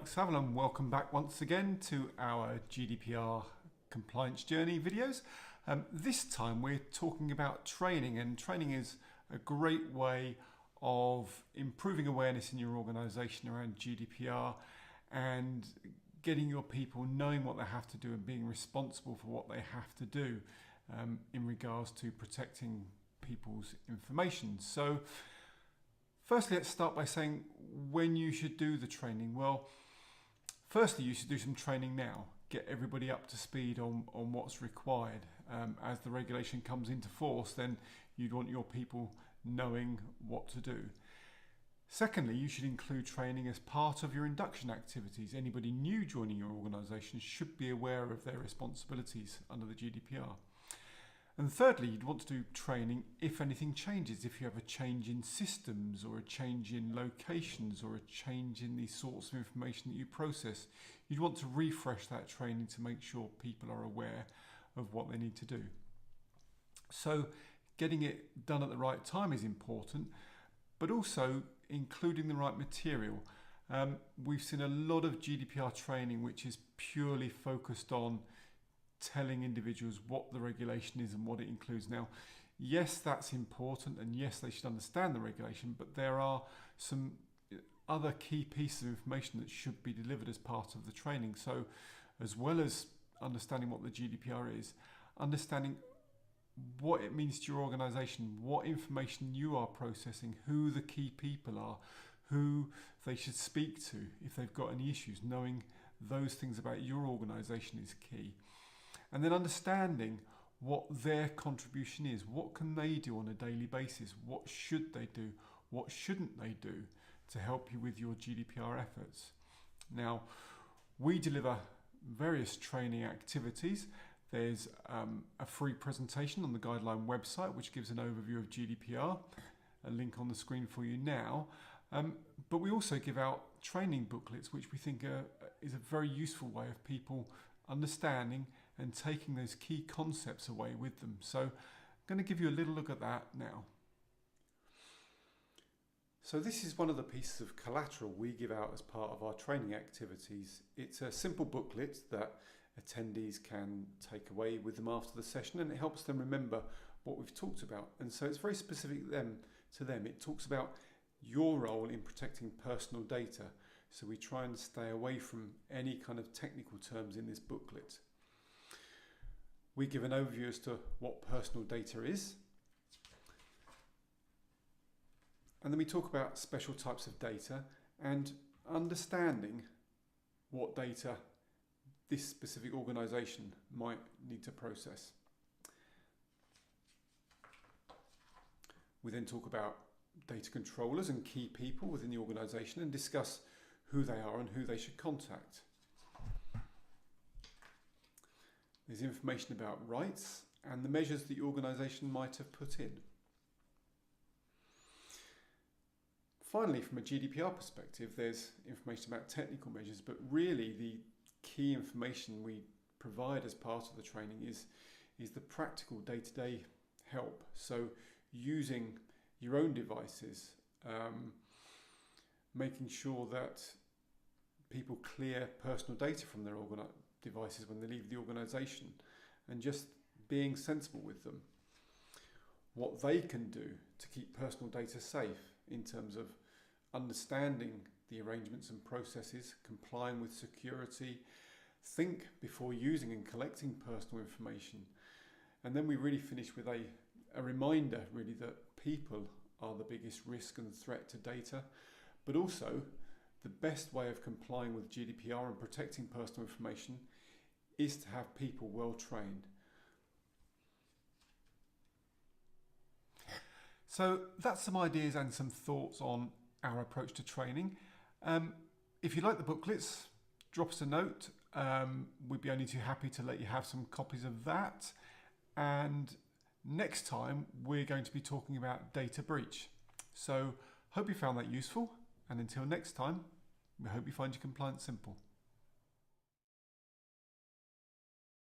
Mike Saville and welcome back once again to our GDPR compliance journey videos. This time we're talking about training, and training is a great way of improving awareness in your organisation around GDPR and getting your people knowing what they have to do and being responsible for what they have to do in regards to protecting people's information. So firstly, let's start by saying when you should do the training. Well, firstly, you should do some training now. Get everybody up to speed on what's required. As the regulation comes into force, then you'd want your people knowing what to do. Secondly, you should include training as part of your induction activities. Anybody new joining your organisation should be aware of their responsibilities under the GDPR. And thirdly, you'd want to do training if anything changes, if you have a change in systems or a change in locations or a change in the sorts of information that you process. You'd want to refresh that training to make sure people are aware of what they need to do. So getting it done at the right time is important, but also including the right material. We've seen a lot of GDPR training which is purely focused on telling individuals what the regulation is and what it includes. Now, yes, that's important, and yes, they should understand the regulation, but there are some other key pieces of information that should be delivered as part of the training. So as well as understanding what the GDPR is, understanding what it means to your organisation, what information you are processing, who the key people are, who they should speak to if they've got any issues, knowing those things about your organisation is key. And then understanding what their contribution is. What can they do on a daily basis? What should they do? What shouldn't they do to help you with your GDPR efforts? Now, we deliver various training activities. There's a free presentation on the guideline website which gives an overview of GDPR, a link on the screen for you now. But we also give out training booklets which we think is a very useful way of people understanding and taking those key concepts away with them. So I'm going to give you a little look at that now. So this is one of the pieces of collateral we give out as part of our training activities. It's a simple booklet that attendees can take away with them after the session, and it helps them remember what we've talked about. And so it's very specific to them. It talks about your role in protecting personal data. So we try and stay away from any kind of technical terms in this booklet. We give an overview as to what personal data is. And then we talk about special types of data and understanding what data this specific organisation might need to process. We then talk about data controllers and key people within the organisation and discuss who they are and who they should contact. There's information about rights and the measures the organisation might have put in. Finally, from a GDPR perspective, there's information about technical measures, but really the key information we provide as part of the training is the practical day-to-day help. So using your own devices, making sure that people clear personal data from their devices when they leave the organisation, and just being sensible with them. What they can do to keep personal data safe in terms of understanding the arrangements and processes, complying with security, think before using and collecting personal information. And then we really finish with a reminder really that people are the biggest risk and threat to data, but also the best way of complying with GDPR and protecting personal information is to have people well trained. So that's some ideas and some thoughts on our approach to training. If you like the booklets, drop us a note. We'd be only too happy to let you have some copies of that. And next time we're going to be talking about data breach. So hope you found that useful, and until next time, we hope you find your compliance simple.